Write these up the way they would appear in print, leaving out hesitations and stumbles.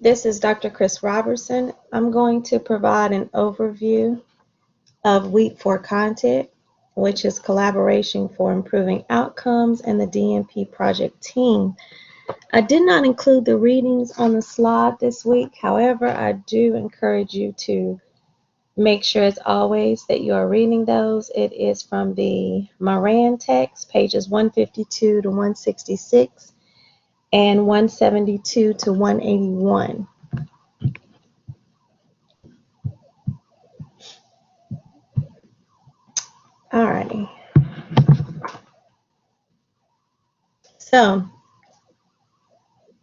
This is Dr. Chris Robertson. I'm going to provide an overview of Week 4 content, which is collaboration for improving outcomes and the DNP project team. I did not include the readings on the slide this week. However, I do encourage you to make sure, as always, that you are reading those. It is from the Moran text, pages 152 to 166 and 172 to 181. Alrighty. So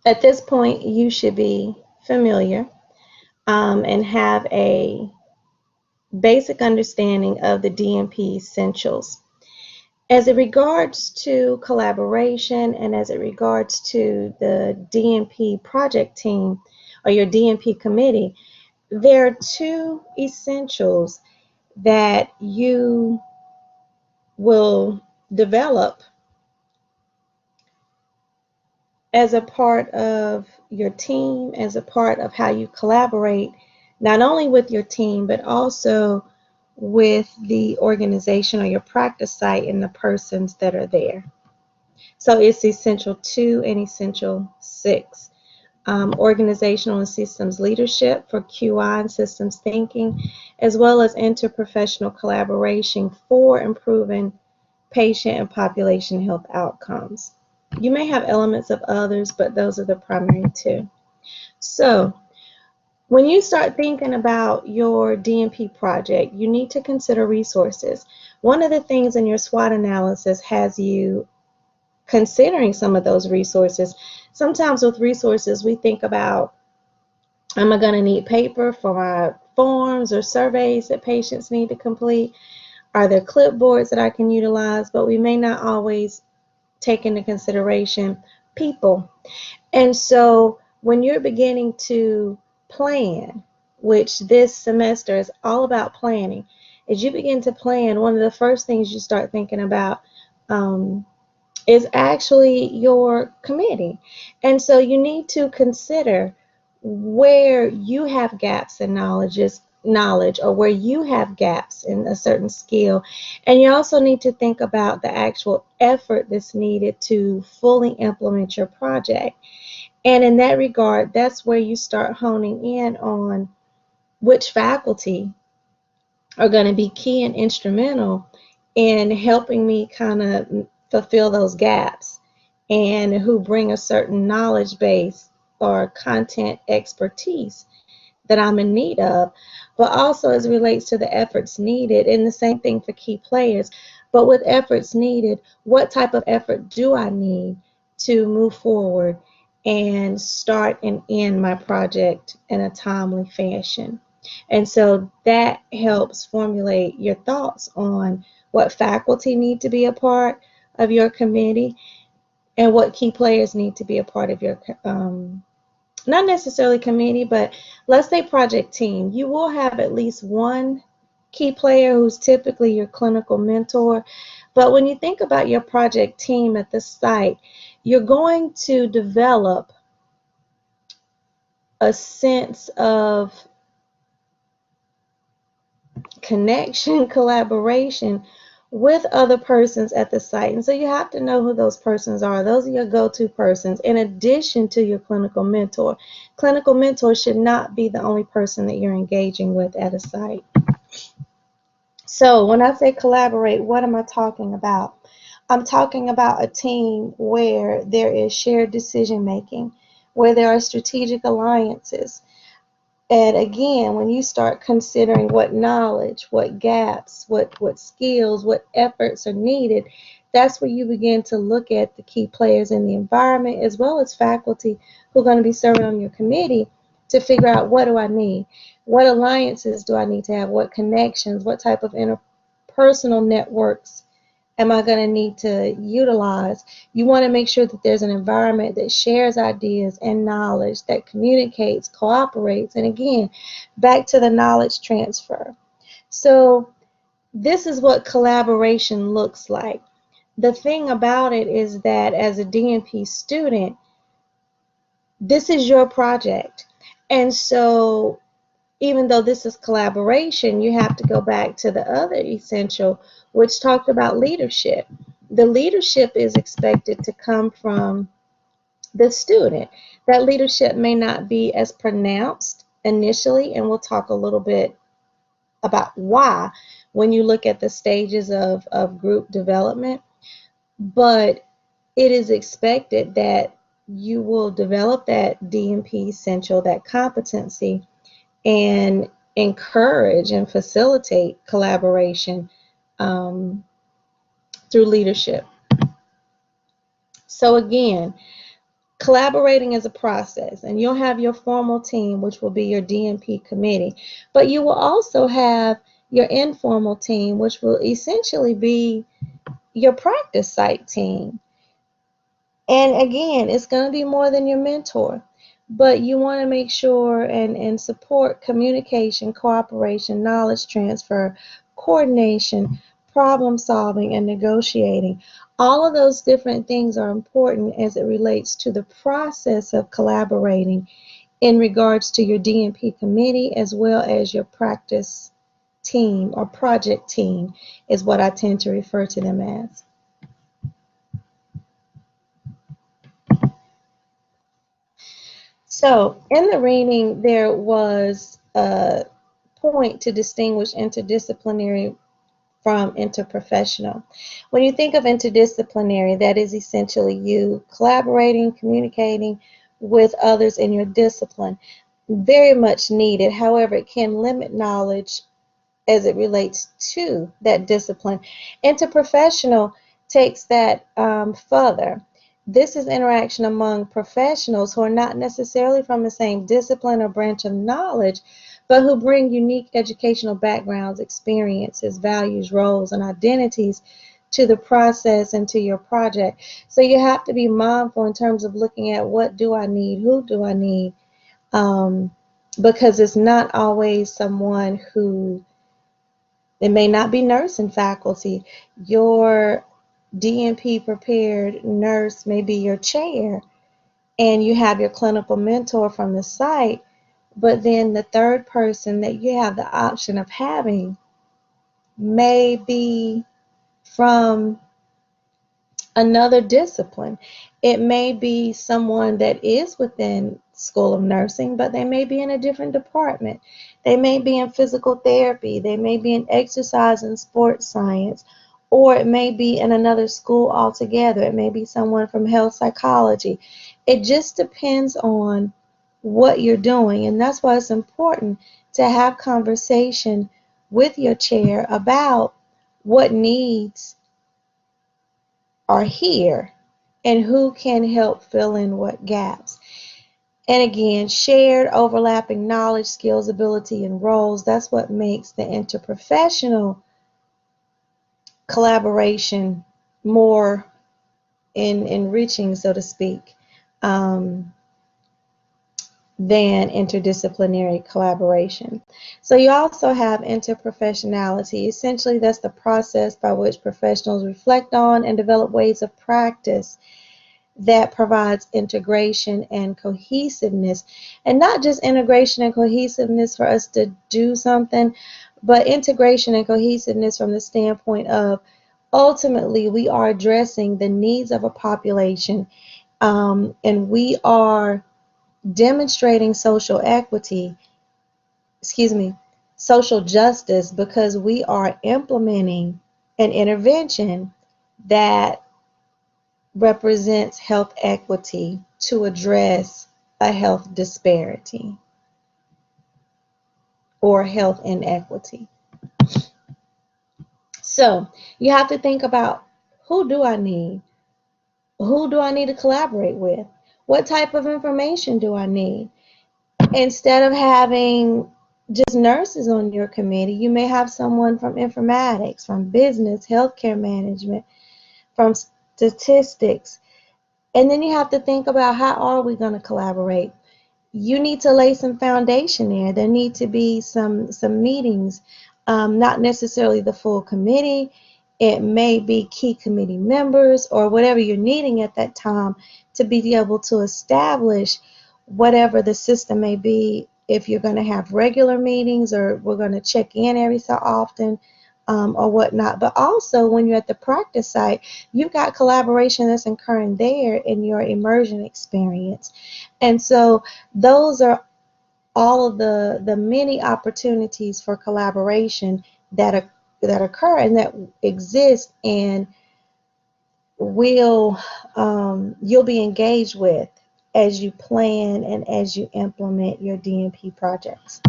at this point, you should be familiar and have a basic understanding of the DNP essentials. As it regards to collaboration and as it regards to the DNP project team or your DNP committee, there are two essentials that you will develop as a part of your team, as a part of how you collaborate, not only with your team, but also with the organization or your practice site and the persons that are there. So it's Essential 2 and Essential 6. Organizational and systems leadership for QI and systems thinking, as well as interprofessional collaboration for improving patient and population health outcomes. You may have elements of others, but those are the primary two. So when you start thinking about your DNP project, you need to consider resources. One of the things in your SWOT analysis has you considering some of those resources. Sometimes with resources, we think about, am I going to need paper for my forms or surveys that patients need to complete? Are there clipboards that I can utilize? But we may not always take into consideration people. And so when you're beginning to plan, which this semester is all about planning, as you begin to plan, one of the first things you start thinking about is actually your committee. And so you need to consider where you have gaps in knowledge or where you have gaps in a certain skill. And you also need to think about the actual effort that's needed to fully implement your project. And in that regard, that's where you start honing in on which faculty are going to be key and instrumental in helping me kind of fulfill those gaps and who bring a certain knowledge base or content expertise that I'm in need of, but also as it relates to the efforts needed, and the same thing for key players. But with efforts needed, what type of effort do I need to move forward and start and end my project in a timely fashion? And so that helps formulate your thoughts on what faculty need to be a part of your committee and what key players need to be a part of your not necessarily committee, but let's say project team. You will have at least one key player who's typically your clinical mentor. But when you think about your project team at the site, you're going to develop a sense of connection, collaboration with other persons at the site. And so you have to know who those persons are. Those are your go-to persons in addition to your clinical mentor. Clinical mentor should not be the only person that you're engaging with at a site. So when I say collaborate, what am I talking about? I'm talking about a team where there is shared decision making, where there are strategic alliances. And again, when you start considering what knowledge, what gaps, what skills, what efforts are needed, that's where you begin to look at the key players in the environment as well as faculty who are going to be serving on your committee to figure out, what do I need? What alliances do I need to have? What connections? What type of interpersonal networks am I going to need to utilize? You want to make sure that there's an environment that shares ideas and knowledge, that communicates, cooperates, and again, back to the knowledge transfer. So this is what collaboration looks like. The thing about it is that as a DNP student, this is your project. And so, even though this is collaboration, you have to go back to the other essential, which talked about leadership. The leadership is expected to come from the student. That leadership may not be as pronounced initially, and we'll talk a little bit about why when you look at the stages of group development, but it is expected that you will develop that DNP essential, that competency, and encourage and facilitate collaboration um, through leadership. So again, collaborating is a process, and you'll have your formal team, which will be your DNP committee, but you will also have your informal team, which will essentially be your practice site team. And again, it's going to be more than your mentor, but you want to make sure and support communication, cooperation, knowledge transfer, coordination, problem solving, and negotiating. All of those different things are important as it relates to the process of collaborating in regards to your DNP committee as well as your practice team or project team, is what I tend to refer to them as. So, in the reading, there was a point to distinguish interdisciplinary from interprofessional. When you think of interdisciplinary, that is essentially you collaborating, communicating with others in your discipline. Very much needed. However, it can limit knowledge as it relates to that discipline. Interprofessional takes that further. This is interaction among professionals who are not necessarily from the same discipline or branch of knowledge, but who bring unique educational backgrounds, experiences, values, roles, and identities to the process and to your project. So you have to be mindful in terms of looking at what do I need, who do I need, um, because it's not always someone who, it may not be nursing faculty. Your DNP prepared nurse may be your chair, and you have your clinical mentor from the site, but then the third person that you have the option of having may be from another discipline. It may be someone that is within School of Nursing, but they may be in a different department. They may be in physical therapy, they may be in exercise and sports science, or it may be in another school altogether. It may be someone from health psychology. It just depends on what you're doing, and that's why it's important to have conversation with your chair about what needs are here and who can help fill in what gaps. And again, shared overlapping knowledge, skills, ability, and roles, that's what makes the interprofessional collaboration more enriching, so to speak, um, than interdisciplinary collaboration. So you also have interprofessionality. Essentially, that's the process by which professionals reflect on and develop ways of practice that provides integration and cohesiveness. And not just integration and cohesiveness for us to do something, but integration and cohesiveness from the standpoint of ultimately we are addressing the needs of a population, and we are demonstrating social equity, excuse me, social justice, because we are implementing an intervention that represents health equity to address a health disparity or health inequity. So you have to think about, who do I need? Who do I need to collaborate with? What type of information do I need? Instead of having just nurses on your committee, you may have someone from informatics, from business, healthcare management, from statistics. And then you have to think about, how are we going to collaborate? You need to lay some foundation there. There need to be some meetings, not necessarily the full committee. It may be key committee members or whatever you're needing at that time to be able to establish whatever the system may be, if you're going to have regular meetings or we're going to check in every so often, or whatnot. But also, when you're at the practice site, you've got collaboration that's occurring there in your immersion experience. And so those are all of the many opportunities for collaboration that occur and that exist, and will you'll be engaged with as you plan and as you implement your DNP projects.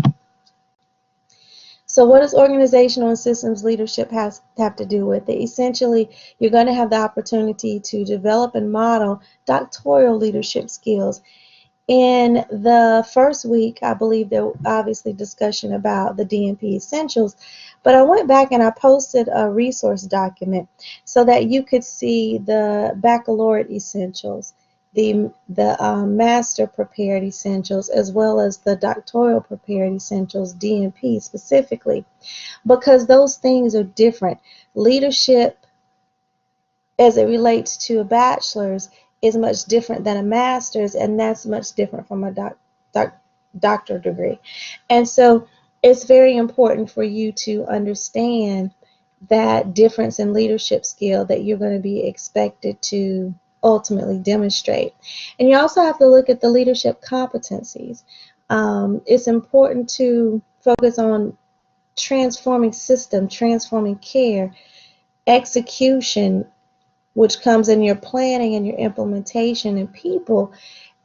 So what does organizational and systems leadership have to do with it? Essentially, you're going to have the opportunity to develop and model doctoral leadership skills. In the first week, I believe there was obviously discussion about the DNP essentials, but I went back and I posted a resource document so that you could see the baccalaureate essentials, the master prepared essentials, as well as the doctoral prepared essentials, DNP specifically, because those things are different. Leadership as it relates to a bachelor's is much different than a master's, and that's much different from a doctorate degree. And so it's very important for you to understand that difference in leadership skill that you're going to be expected to ultimately demonstrate. And you also have to look at the leadership competencies. It's important to focus on transforming system, transforming care, execution, which comes in your planning and your implementation, and people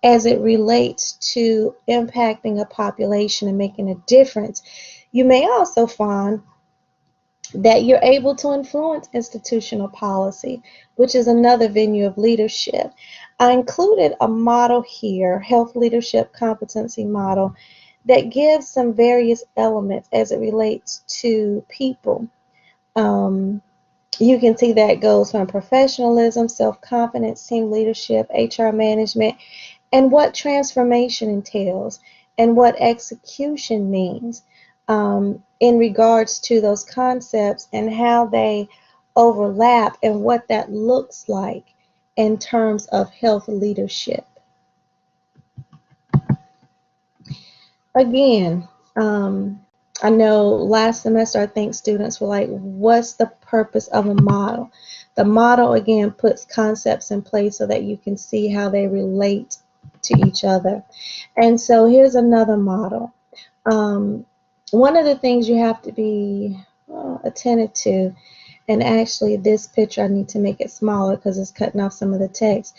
as it relates to impacting a population and making a difference. You may also find that you're able to influence institutional policy, which is another venue of leadership. I included a model here, health leadership competency model, that gives some various elements as it relates to people. You can see that it goes from professionalism, self-confidence, team leadership, HR management, and what transformation entails and what execution means, in regards to those concepts and how they overlap and what that looks like in terms of health leadership. Again, I know last semester I think students were like, what's the purpose of a model? The model, again, puts concepts in place so that you can see how they relate to each other. And so here's another model. One of the things you have to be attentive to, and actually this picture I need to make it smaller because it's cutting off some of the text,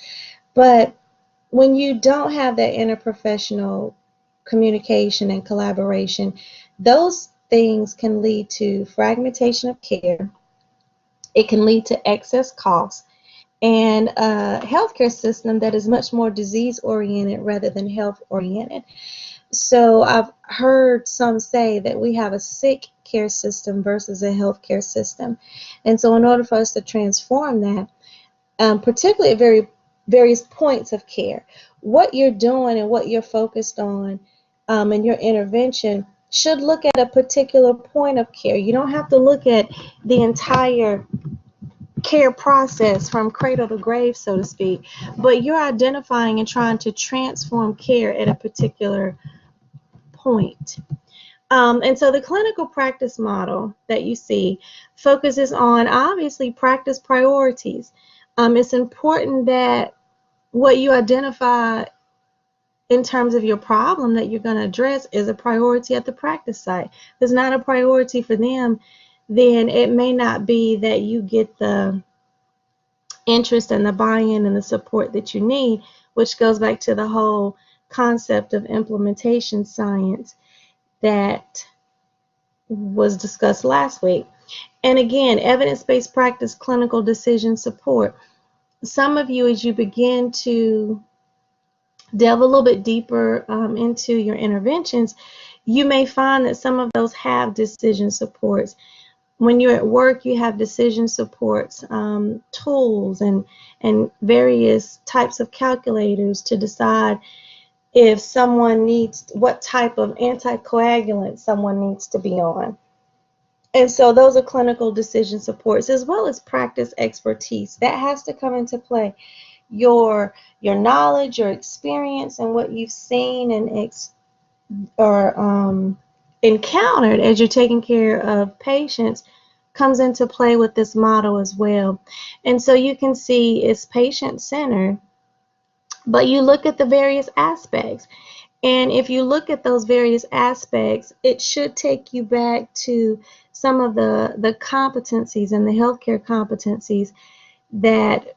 but when you don't have that interprofessional communication and collaboration, those things can lead to fragmentation of care. It can lead to excess costs and a healthcare system that is much more disease-oriented rather than health-oriented. So I've heard some say that we have a sick care system versus a healthcare system. And so in order for us to transform that, particularly at various points of care, what you're doing and what you're focused on in your intervention should look at a particular point of care. You don't have to look at the entire care process from cradle to grave, so to speak, but you're identifying and trying to transform care at a particular point. And so the clinical practice model that you see focuses on obviously practice priorities. It's important that what you identify in terms of your problem that you're going to address is a priority at the practice site. If it's not a priority for them, then it may not be that you get the interest and the buy-in and the support that you need, which goes back to the whole concept of implementation science that was discussed last week. And again, evidence-based practice, clinical decision support. Some of you, as you begin to delve a little bit deeper into your interventions, you may find that some of those have decision supports. When you're at work, you have decision supports, tools, and various types of calculators to decide if someone needs, what type of anticoagulant someone needs to be on. And so those are clinical decision supports, as well as practice expertise. That has to come into play. your knowledge, your experience, and what you've seen or encountered as you're taking care of patients comes into play with this model as well. And so you can see it's patient-centered, but you look at the various aspects. And if you look at those various aspects, it should take you back to some of the competencies and the healthcare competencies that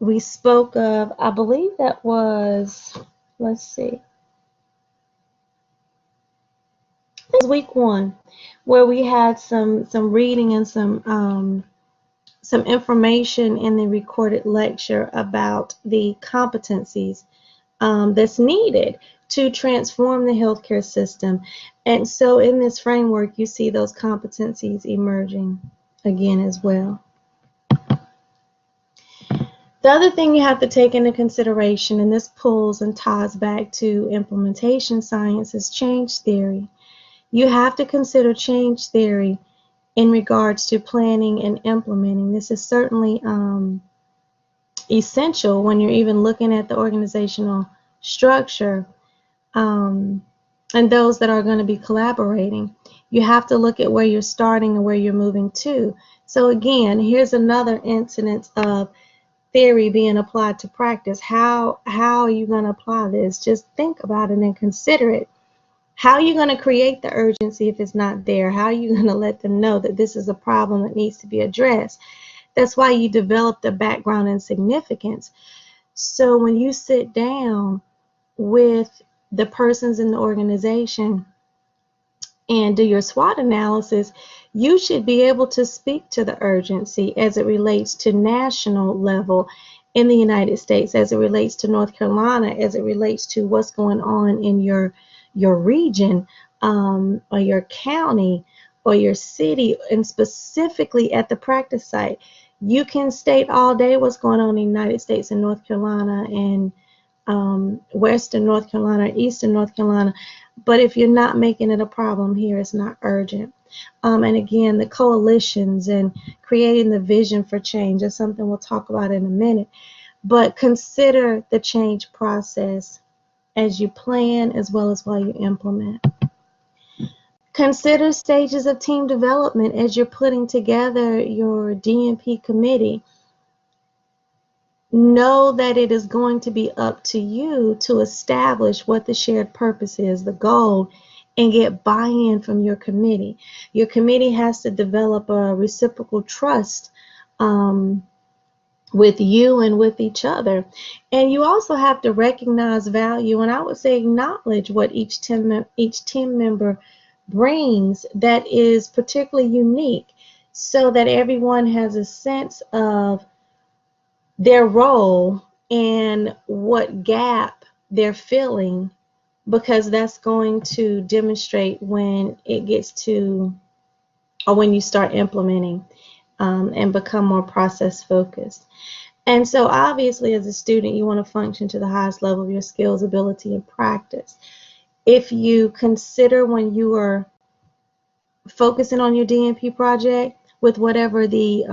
we spoke of. I believe that was, let's see, it was week 1, where we had some reading and some information in the recorded lecture about the competencies that's needed to transform the healthcare system. And so in this framework, you see those competencies emerging again as well. The other thing you have to take into consideration, and this pulls and ties back to implementation science, is change theory. You have to consider change theory in regards to planning and implementing. This is certainly essential when you're even looking at the organizational structure and those that are going to be collaborating. You have to look at where you're starting and where you're moving to. So again, here's another incidence of theory being applied to practice. How are you going to apply this? Just think about it and consider it. How are you going to create the urgency if it's not there? How are you going to let them know that this is a problem that needs to be addressed? That's why you develop the background and significance. So when you sit down with the persons in the organization and do your SWOT analysis, you should be able to speak to the urgency as it relates to national level in the United States, as it relates to North Carolina, as it relates to what's going on in your region or your county or your city, and specifically at the practice site. You can state all day what's going on in the United States and North Carolina and Western North Carolina, Eastern North Carolina, but if you're not making it a problem here, it's not urgent. And again, the coalitions and creating the vision for change is something we'll talk about in a minute. But consider the change process as you plan as well as while you implement. Consider stages of team development as you're putting together your DNP committee. Know that it is going to be up to you to establish what the shared purpose is, the goal, and get buy-in from your committee. Your committee has to develop a reciprocal trust with you and with each other. And you also have to recognize value, and I would say acknowledge what each team member brings that is particularly unique, so that everyone has a sense of their role and what gap they're filling, because that's going to demonstrate when it gets to, or when you start implementing and become more process focused. And so obviously as a student, you want to function to the highest level of your skills, ability, and practice. If you consider when you are focusing on your DNP project with whatever the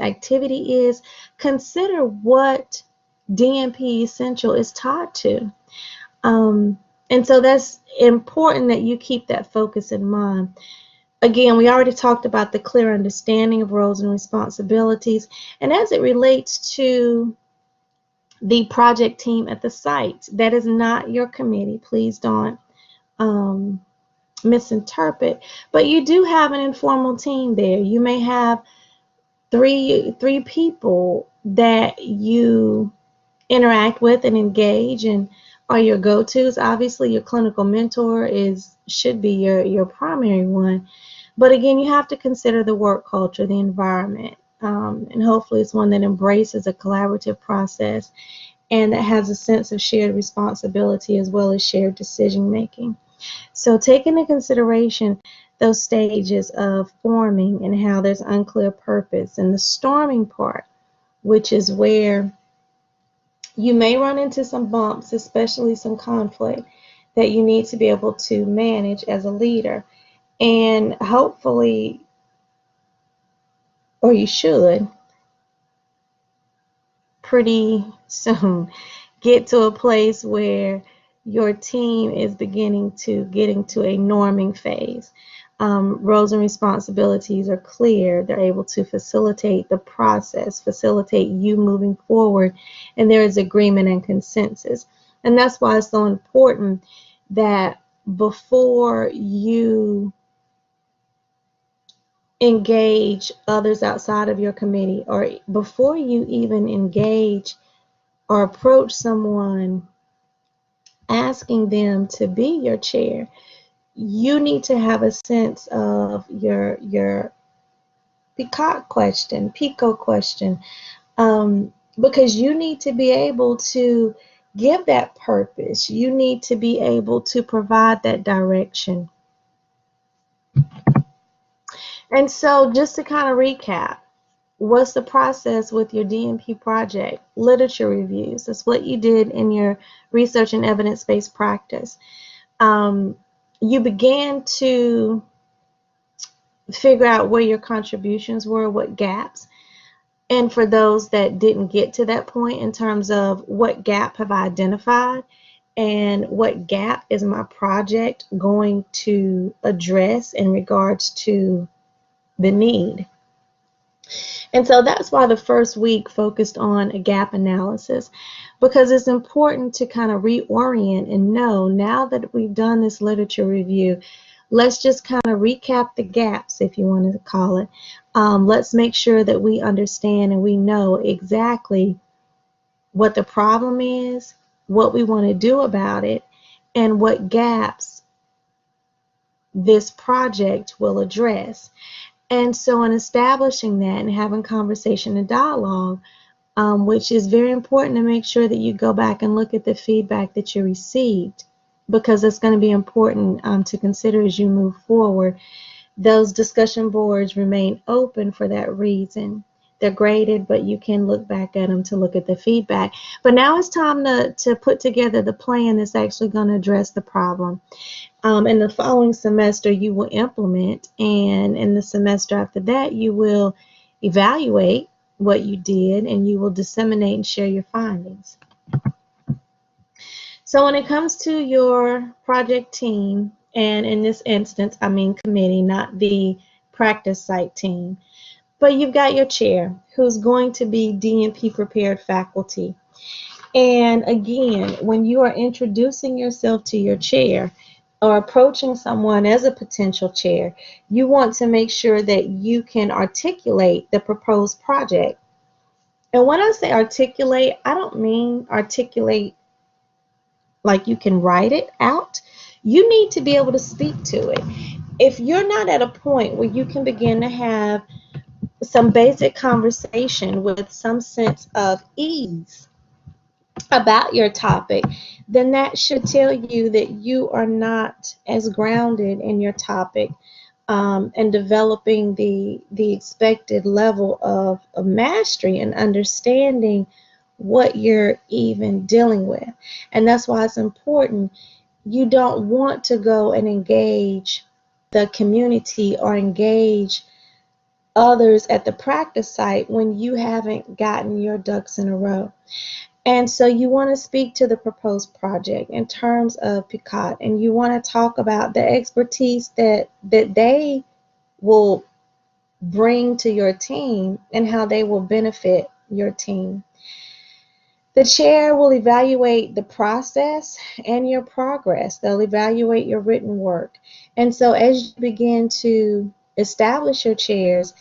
activity is, consider what DNP Essential is tied to. And so that's important that you keep that focus in mind. Again, we already talked about the clear understanding of roles and responsibilities. And as it relates to the project team at the site, that is not your committee. Please don't misinterpret. But you do have an informal team there. You may have three people that you interact with and engage and are your go-tos. Obviously, your clinical mentor should be your primary one. But again, you have to consider the work culture, the environment, and hopefully it's one that embraces a collaborative process and that has a sense of shared responsibility as well as shared decision making. So take into consideration those stages of forming and how there's unclear purpose, and the storming part, which is where you may run into some bumps, especially some conflict that you need to be able to manage as a leader. And hopefully, or you should, pretty soon get to a place where your team is beginning to get into a norming phase. Roles and responsibilities are clear. They're able to facilitate the process, facilitate you moving forward, and there is agreement and consensus. And that's why it's so important that before you engage others outside of your committee, or before you even engage or approach someone asking them to be your chair, you need to have a sense of your PICO question, because you need to be able to give that purpose. You need to be able to provide that direction. And so just to kind of recap, what's the process with your DNP project? Literature reviews. That's what you did in your research and evidence-based practice. You began to figure out where your contributions were, what gaps. And for those that didn't get to that point, in terms of what gap have I identified and what gap is my project going to address in regards to the need. And so that's why the first week focused on a gap analysis, because it's important to kind of reorient and know, now that we've done this literature review, let's just kind of recap the gaps, if you want to call it. Let's make sure that we understand and we know exactly what the problem is, what we want to do about it, and what gaps this project will address. And so in establishing that and having conversation and dialogue, which is very important to make sure that you go back and look at the feedback that you received, because it's going to be important to consider as you move forward. Those discussion boards remain open for that reason. They're graded, but you can look back at them to look at the feedback. But now it's time to put together the plan that's actually going to address the problem. In the following semester, you will implement, and in the semester after that, you will evaluate what you did, and you will disseminate and share your findings. So when it comes to your project team, and in this instance, I mean committee, not the practice site team, but you've got your chair, who's going to be DNP prepared faculty. And again, when you are introducing yourself to your chair, or approaching someone as a potential chair, you want to make sure that you can articulate the proposed project. And when I say articulate, I don't mean articulate like you can write it out. You need to be able to speak to it. If you're not at a point where you can begin to have some basic conversation with some sense of ease about your topic, then that should tell you that you are not as grounded in your topic, and developing the expected level of mastery and understanding what you're even dealing with. And that's why it's important. You don't want to go and engage the community or engage others at the practice site when you haven't gotten your ducks in a row. And so you want to speak to the proposed project in terms of PICO, and you want to talk about the expertise that they will bring to your team and how they will benefit your team. The chair will evaluate the process and your progress. They'll evaluate your written work. And so as you begin to establish your chairs,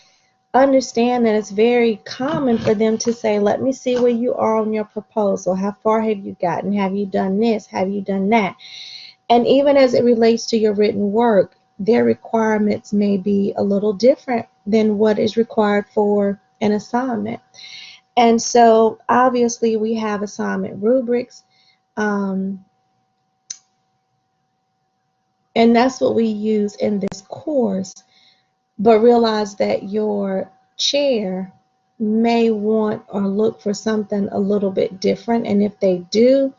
understand that it's very common for them to say, let me see where you are on your proposal. How far have you gotten? Have you done this? Have you done that? And even as it relates to your written work, their requirements may be a little different than what is required for an assignment. And so obviously we have assignment rubrics, and that's what we use in this course. But realize that your chair may want or look for something a little bit different. And if they do,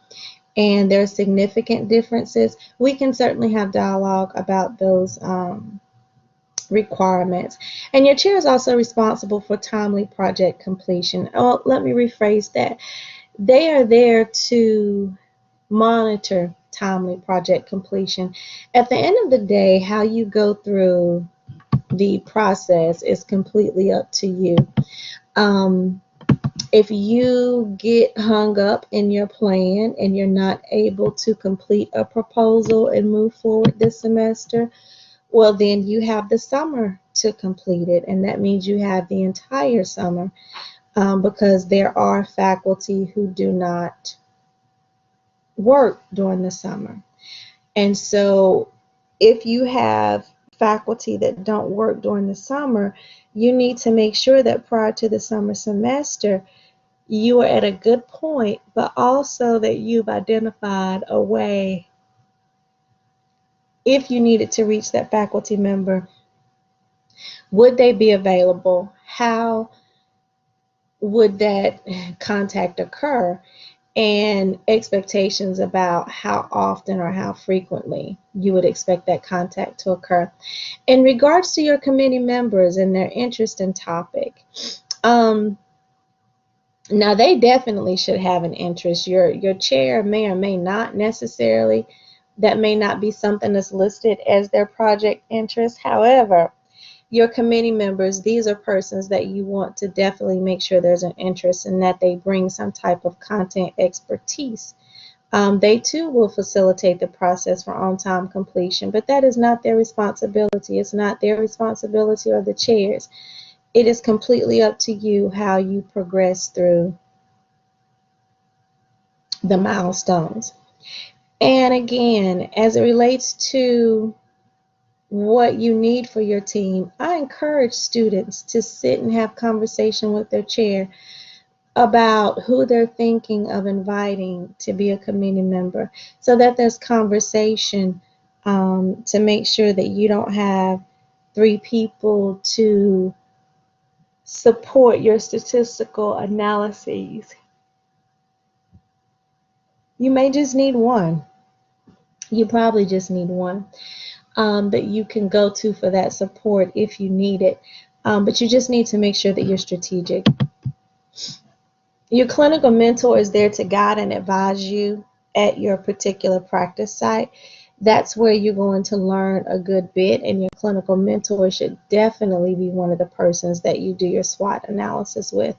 and there are significant differences, we can certainly have dialogue about those requirements. And your chair is also responsible for timely project completion. Oh, let me rephrase that. They are there to monitor timely project completion. At the end of the day, how you go through the process is completely up to you. Um, if you get hung up in your plan and you're not able to complete a proposal and move forward this semester, well, then you have the summer to complete it, and that means you have the entire summer, because there are faculty who do not work during the summer. And so, if you have faculty that don't work during the summer, you need to make sure that prior to the summer semester, you are at a good point, but also that you've identified a way, if you needed to reach that faculty member, would they be available? How would that contact occur? And expectations about how often or how frequently you would expect that contact to occur. In regards to your committee members and their interest in topic, now they definitely should have an interest. Your chair may or may not necessarily. That may not be something that's listed as their project interest. However, your committee members, these are persons that you want to definitely make sure there's an interest and that they bring some type of content expertise. They too will facilitate the process for on-time completion, but that is not their responsibility. It's not their responsibility or the chairs. It is completely up to you how you progress through the milestones. And again, as it relates to what you need for your team, I encourage students to sit and have conversation with their chair about who they're thinking of inviting to be a committee member, so that there's conversation, to make sure that you don't have 3 people to support your statistical analyses. You may just need one. You probably just need one, that you can go to for that support if you need it. But you just need to make sure that you're strategic. Your clinical mentor is there to guide and advise you at your particular practice site. That's where you're going to learn a good bit, and your clinical mentor should definitely be one of the persons that you do your SWOT analysis with.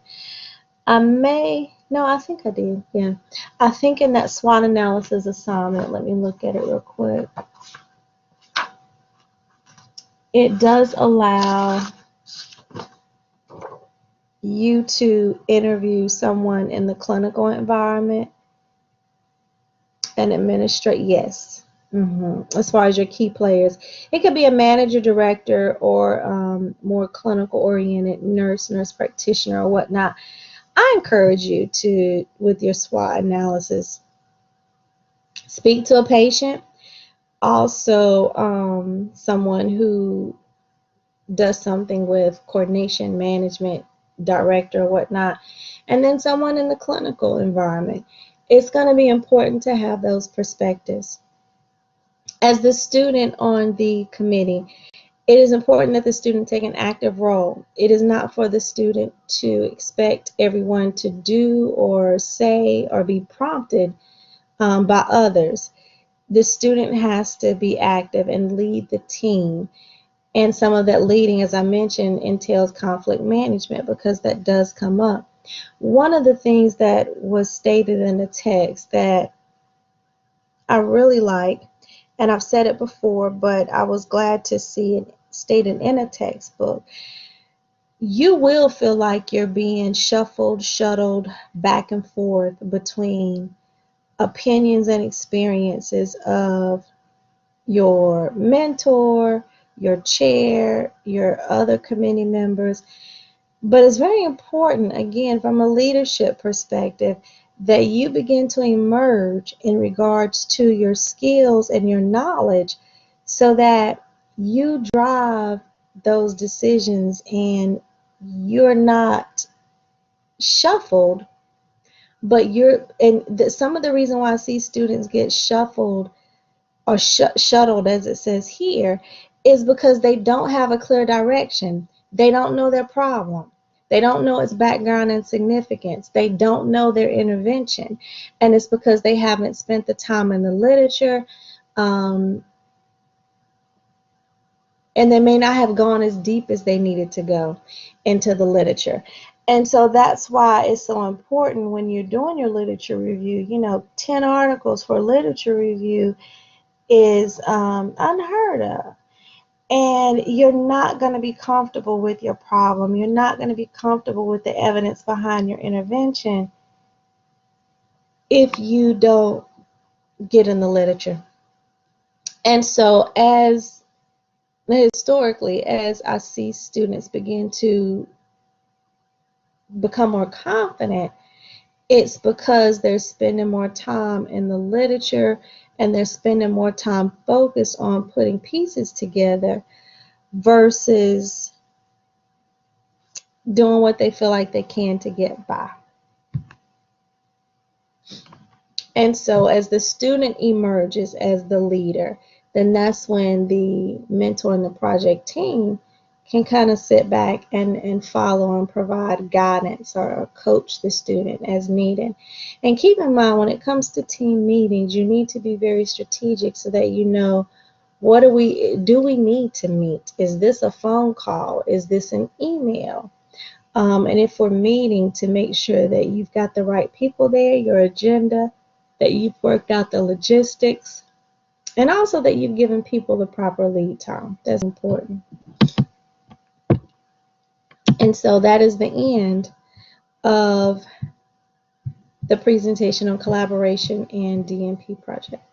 No, I think I did, yeah. I think in that SWOT analysis assignment, let me look at it real quick. It does allow you to interview someone in the clinical environment and administrate, yes. As far as your key players, it could be a manager, director, or more clinical oriented nurse practitioner, or whatnot. I encourage you to, with your SWOT analysis, speak to a patient, also someone who does something with coordination, management, director, or whatnot, and then someone in the clinical environment. It's going to be important to have those perspectives. As the student on the committee, it is important that the student take an active role. It is not for the student to expect everyone to do or say or be prompted by others. The student has to be active and lead the team. And some of that leading, as I mentioned, entails conflict management, because that does come up. One of the things that was stated in the text that I really like, and I've said it before, but I was glad to see it stated in a textbook. You will feel like you're being shuffled, shuttled back and forth between opinions and experiences of your mentor, your chair, your other committee members. But it's very important, again, from a leadership perspective, that you begin to emerge in regards to your skills and your knowledge, so that you drive those decisions and you're not shuffled, but some of the reason why I see students get shuffled or shuttled, as it says here, is because they don't have a clear direction. They don't know their problem. They don't know its background and significance. They don't know their intervention. And it's because they haven't spent the time in the literature, um, and they may not have gone as deep as they needed to go into the literature. And so that's why it's so important when you're doing your literature review. 10 articles for literature review is unheard of. And you're not going to be comfortable with your problem. You're not going to be comfortable with the evidence behind your intervention if you don't get in the literature. And so historically, as I see students begin to become more confident, it's because they're spending more time in the literature and they're spending more time focused on putting pieces together versus doing what they feel like they can to get by. And so as the student emerges as the leader, then that's when the mentor and the project team can kind of sit back and follow and provide guidance or coach the student as needed. And keep in mind, when it comes to team meetings, you need to be very strategic so that you know, what do we need to meet? Is this a phone call? Is this an email? And if we're meeting, to make sure that you've got the right people there, your agenda, that you've worked out the logistics, and also that you've given people the proper lead time. That's important. And so that is the end of the presentation on collaboration and DNP project.